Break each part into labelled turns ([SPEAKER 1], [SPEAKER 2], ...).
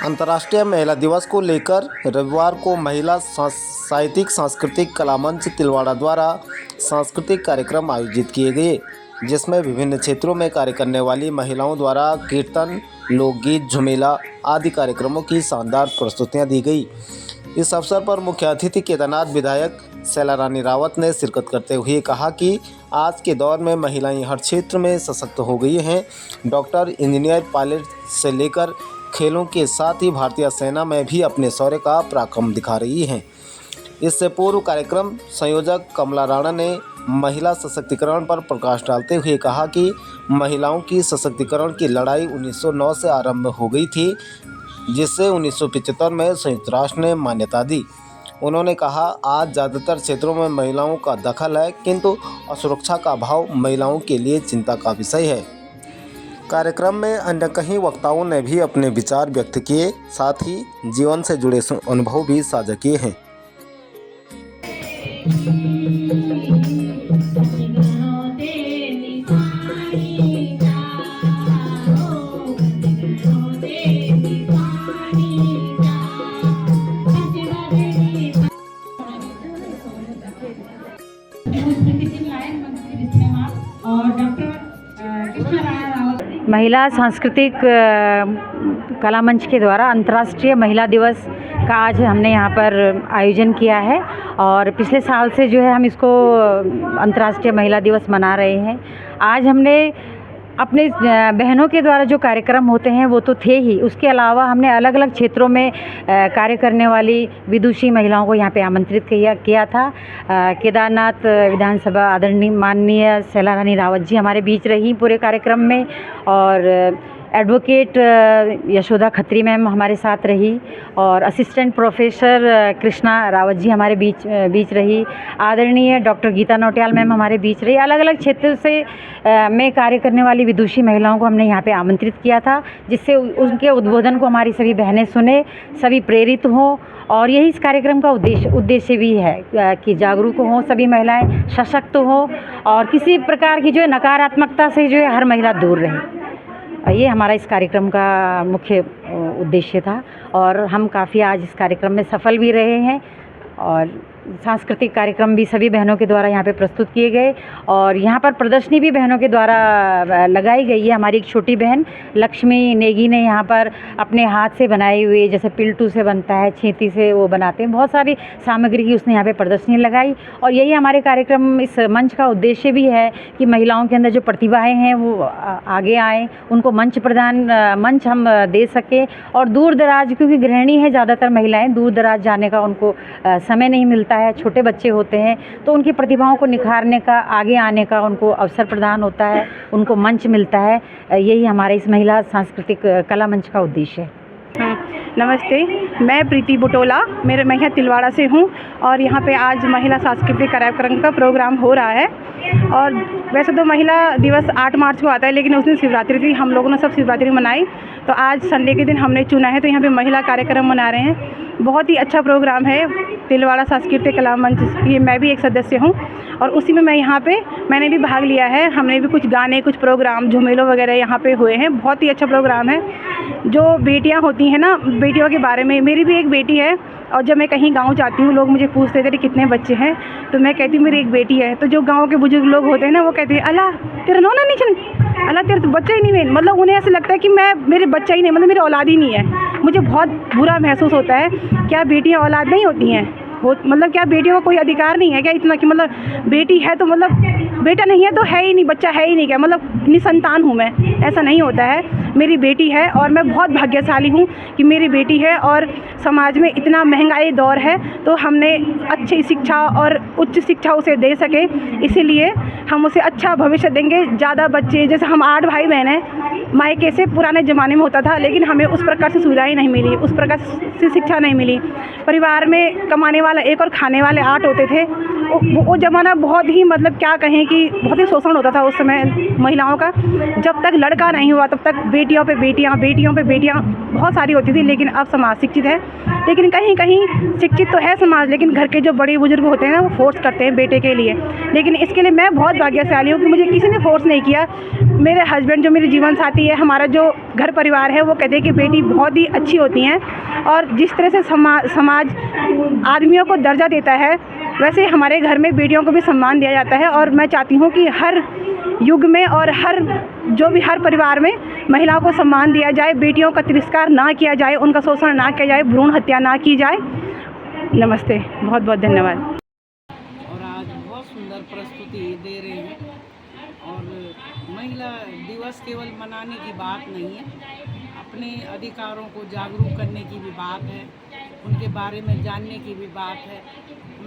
[SPEAKER 1] अंतर्राष्ट्रीय महिला दिवस को लेकर रविवार को महिला साहित्यिक सांस्कृतिक कला मंच तिलवाड़ा द्वारा सांस्कृतिक कार्यक्रम आयोजित किए गए, जिसमें विभिन्न क्षेत्रों में कार्य करने वाली महिलाओं द्वारा कीर्तन, लोकगीत, झुमेला आदि कार्यक्रमों की शानदार प्रस्तुतियां दी गई। इस अवसर पर मुख्य अतिथि केदारनाथ विधायक शैला रानी रावत ने शिरकत करते हुए कहा कि आज के दौर में महिलाएं हर क्षेत्र में सशक्त हो गई हैं। डॉक्टर, इंजीनियर, पायलट से लेकर खेलों के साथ ही भारतीय सेना में भी अपने शौर्य का पराक्रम दिखा रही हैं। इससे पूर्व कार्यक्रम संयोजक कमला राणा ने महिला सशक्तिकरण पर प्रकाश डालते हुए कहा कि महिलाओं की सशक्तिकरण की लड़ाई 1909 से आरंभ हो गई थी, जिससे 1975 में संयुक्त राष्ट्र ने मान्यता दी। उन्होंने कहा, आज ज़्यादातर क्षेत्रों में महिलाओं का दखल है, किंतु असुरक्षा का अभाव महिलाओं के लिए चिंता का विषय है। कार्यक्रम में अन्य कई वक्ताओं ने भी अपने विचार व्यक्त किए, साथ ही जीवन से जुड़े अनुभव भी साझा किए हैं।
[SPEAKER 2] महिला सांस्कृतिक कला मंच के द्वारा अंतर्राष्ट्रीय महिला दिवस का आज हमने यहाँ पर आयोजन किया है और पिछले साल से जो है हम इसको अंतर्राष्ट्रीय महिला दिवस मना रहे हैं। आज हमने अपने बहनों के द्वारा जो कार्यक्रम होते हैं वो तो थे ही, उसके अलावा हमने अलग अलग क्षेत्रों में कार्य करने वाली विदुषी महिलाओं को यहाँ पे आमंत्रित किया था। केदारनाथ विधानसभा आदरणीय माननीय शैला रानी रावत जी हमारे बीच रही पूरे कार्यक्रम में, और एडवोकेट यशोदा खत्री मैम हमारे साथ रही, और असिस्टेंट प्रोफेसर कृष्णा रावत जी हमारे बीच रही। आदरणीय डॉक्टर गीता नौटियाल मैम हमारे बीच रही। अलग अलग क्षेत्र से में कार्य करने वाली विदुषी महिलाओं को हमने यहाँ पे आमंत्रित किया था, जिससे उनके उद्बोधन को हमारी सभी बहनें सुने, सभी प्रेरित हों। और यही इस कार्यक्रम का उद्देश्य भी है कि जागरूक हों, सभी महिलाएं सशक्त हों और किसी प्रकार की जो है नकारात्मकता से जो है हर महिला दूर रहे। ये हमारा इस कार्यक्रम का मुख्य उद्देश्य था और हम काफ़ी आज इस कार्यक्रम में सफल भी रहे हैं। और सांस्कृतिक कार्यक्रम भी सभी बहनों के द्वारा यहाँ पे प्रस्तुत किए गए, और यहाँ पर प्रदर्शनी भी बहनों के द्वारा लगाई गई है। हमारी एक छोटी बहन लक्ष्मी नेगी ने यहाँ पर अपने हाथ से बनाई हुई, जैसे पिल्टू से बनता है, छेती से वो बनाते हैं, बहुत सारी सामग्री की उसने यहाँ पे प्रदर्शनी लगाई। और यही हमारे कार्यक्रम इस मंच का उद्देश्य भी है कि महिलाओं के अंदर जो प्रतिभाएँ हैं वो आगे आएँ, उनको मंच हम दे सकें। और दूर दराज, क्योंकि गृहिणी है ज़्यादातर महिलाएँ, दूर दराज जाने का उनको समय नहीं मिलता है, छोटे बच्चे होते हैं, तो उनकी प्रतिभाओं को निखारने का, आगे आने का उनको अवसर प्रदान होता है, उनको मंच मिलता है। यही हमारे इस महिला सांस्कृतिक कला मंच का उद्देश्य है।
[SPEAKER 3] नमस्ते, मैं प्रीति बुटोला, मैं यहाँ तिलवाड़ा से हूँ और यहाँ पे आज महिला सांस्कृतिक कार्यक्रम का प्रोग्राम हो रहा है। और वैसे तो महिला दिवस 8 मार्च को आता है, लेकिन उस दिन शिवरात्रि थी, हम लोगों ने सब शिवरात्रि मनाई, तो आज संडे के दिन हमने चुना है, तो यहाँ पे महिला कार्यक्रम मना रहे हैं। बहुत ही अच्छा प्रोग्राम है तिलवाड़ा सांस्कृतिक कला मंच, ये मैं भी एक सदस्य हूँ और उसी में मैंने भी भाग लिया है। हमने भी कुछ गाने, कुछ प्रोग्राम, झुमेलों वगैरह यहाँ पे हुए हैं। बहुत ही अच्छा प्रोग्राम है। जो बेटियाँ होती हैं ना, बेटियों के बारे में, मेरी भी एक बेटी है, और जब मैं कहीं गाँव जाती हूँ, लोग मुझे पूछते थे कितने बच्चे हैं, तो मैं कहती हूँ मेरी एक बेटी है। तो जो गाँव के बुजुर्ग लोग होते हैं ना, वो कहते हैं अल्लाह तेरा नौना नहीं चल, अल्लाह तेरा तो बच्चा ही नहीं है। मतलब उन्हें ऐसा लगता है कि मेरे बच्चा ही नहीं, मतलब मेरी औलाद ही नहीं है। मुझे बहुत बुरा महसूस होता है। क्या बेटियाँ औलाद नहीं होती हैं? मतलब क्या बेटियों का कोई अधिकार नहीं है क्या इतना कि मतलब बेटी है तो मतलब बेटा नहीं है तो है ही नहीं, बच्चा है ही नहीं क्या, मतलब निसंतान हूँ मैं? ऐसा नहीं होता है। मेरी बेटी है और मैं बहुत भाग्यशाली हूँ कि मेरी बेटी है। और समाज में इतना महंगाई दौर है, तो हमने अच्छी शिक्षा और उच्च शिक्षा उसे दे सके, इसीलिए हम उसे अच्छा भविष्य देंगे। ज़्यादा बच्चे, जैसे हम 8 भाई बहन हैं, मायके से पुराने ज़माने में होता था, लेकिन हमें उस प्रकार से सुविधाएँ नहीं मिली, उस प्रकार से शिक्षा नहीं मिली। परिवार में कमाने वाला एक और खाने वाले 8 होते थे, वो ज़माना बहुत ही मतलब क्या कहें कि बहुत ही शोषण होता था उस समय महिलाओं का। जब तक लड़का नहीं हुआ तब तक बेटियों पे बेटियां बहुत सारी होती थी। लेकिन अब समाज शिक्षित है, लेकिन कहीं कहीं शिक्षित तो है समाज, लेकिन घर के जो बड़े बुजुर्ग होते हैं ना, वो फोर्स करते हैं बेटे के लिए। लेकिन इसके लिए मैं बहुत भाग्यशाली हूँ कि मुझे किसी ने फोर्स नहीं किया। मेरे हस्बैंड जो मेरे जीवन साथी है, हमारा जो घर परिवार है, वो कहते हैं कि बेटी बहुत ही अच्छी होती हैं। और जिस तरह से समाज आदमियों को दर्जा देता है, वैसे हमारे घर में बेटियों को भी सम्मान दिया जाता है। और मैं चाहती हूँ कि हर युग में और हर परिवार में महिलाओं को सम्मान दिया जाए, बेटियों का तिरस्कार ना किया जाए, उनका शोषण ना किया जाए, भ्रूण हत्या ना की जाए। नमस्ते, बहुत बहुत धन्यवाद।
[SPEAKER 4] और आज बहुत सुंदर प्रस्तुति दे रहे हैं। और महिला दिवस केवल मनाने की बात नहीं है, अपने अधिकारों को जागरूक करने की भी बात है, उनके बारे में जानने की भी बात है।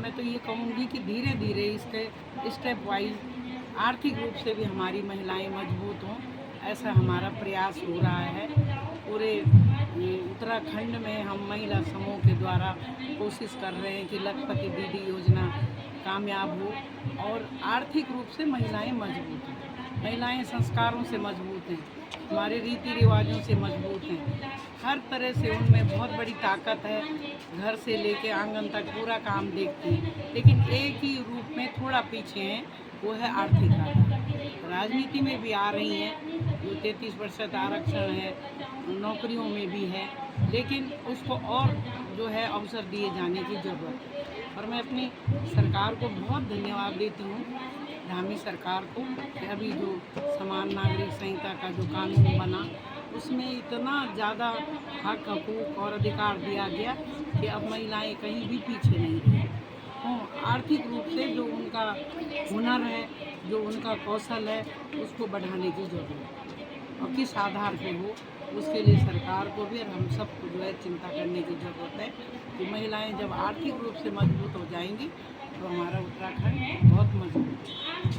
[SPEAKER 4] मैं तो ये कहूँगी कि धीरे धीरे इसके स्टेप वाइज आर्थिक रूप से भी हमारी महिलाएं मजबूत हों, ऐसा हमारा प्रयास हो रहा है। पूरे उत्तराखंड में हम महिला समूह के द्वारा कोशिश कर रहे हैं कि लखपति दीदी योजना कामयाब हो और आर्थिक रूप से महिलाएं मजबूत हैं। महिलाएं संस्कारों से मजबूत हैं, हमारे रीति रिवाजों से मजबूत हैं, हर तरह से उनमें बहुत बड़ी ताकत है। घर से लेके आंगन तक पूरा काम देखती हैं, लेकिन एक ही रूप में थोड़ा पीछे हैं, वो है आर्थिक आधार। राजनीति में भी आ रही हैं, जो 33% आरक्षण है, नौकरियों में भी है, लेकिन उसको और जो है अवसर दिए जाने की ज़रूरत है। और मैं अपनी सरकार को बहुत धन्यवाद देती हूँ, धामी सरकार को, कि अभी जो समान नागरिक संहिता का जो कानून बना, उसमें इतना ज़्यादा हक हकूक़ और अधिकार दिया गया कि अब महिलाएं कहीं भी पीछे नहीं रही। आर्थिक रूप से जो उनका हुनर है, जो उनका कौशल है, उसको बढ़ाने की ज़रूरत है। और किस आधार पे हो, उसके लिए सरकार को भी और हम सबको जो है चिंता करने की ज़रूरत है कि महिलाएं जब आर्थिक रूप से मजबूत हो जाएंगी तो हमारा उत्तराखंड बहुत मजबूत है।